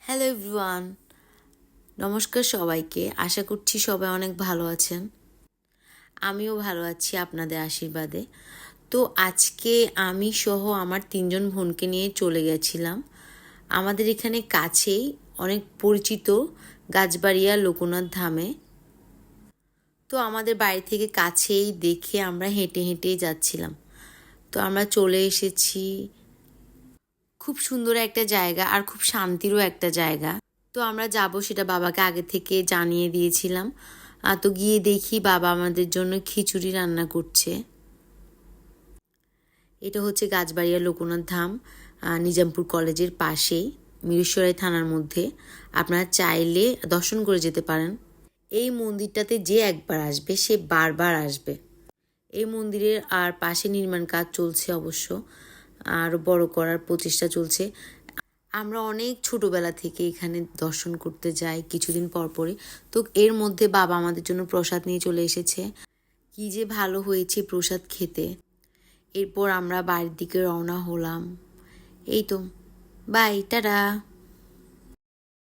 Hello everyone, নমস্কার সবাইকে। আশা করছি সবাই অনেক ভালো আছেন। আমিও ভালো আছি আপনাদের আশীর্বাদে। তো আজকে আমি সহ আমার 3জন বোনকে নিয়ে চলে গেছিলাম আমাদের এখানে কাছেই অনেক পরিচিত গাছবাড়িয়া লোকনাথ ধামে। তো আমাদের বাড়ি থেকে কাছেই দেখে আমরা হেঁটে হেঁটেই যাচ্ছিলাম। তো আমরা চলে এসেছি। খুব সুন্দর একটা জায়গা আর খুব শান্তিরও একটা জায়গা। তো আমরা যাব সেটা বাবাকে আগে থেকে জানিয়ে দিয়েছিলাম। তো গিয়ে দেখি বাবা আমাদের জন্য খিচুড়ি রান্না করছে। এটা হচ্ছে গাছবাড়িয়া লোকনাথ ধাম, নিজামপুর কলেজের পাশেই, মিরসরাই থানার মধ্যে। আপনারা চাইলে দর্শন করে যেতে পারেন। এই মন্দিরটাতে যে একবার আসবে সে বারবার আসবে। এই মন্দিরের আর পাশে নির্মাণ কাজ চলছে অবশ্য, আরও বড় করার প্রচেষ্টা চলছে। আমরা অনেক ছোটবেলা থেকে এখানে দর্শন করতে যাই কিছুদিন পর পরই। তো এর মধ্যে বাবা আমাদের জন্য প্রসাদ নিয়ে চলে এসেছে। কি যে ভালো হয়েছে প্রসাদ খেতে। এরপর আমরা বাড়ির দিকে রওনা হলাম। এই তো, বাই, টাটা।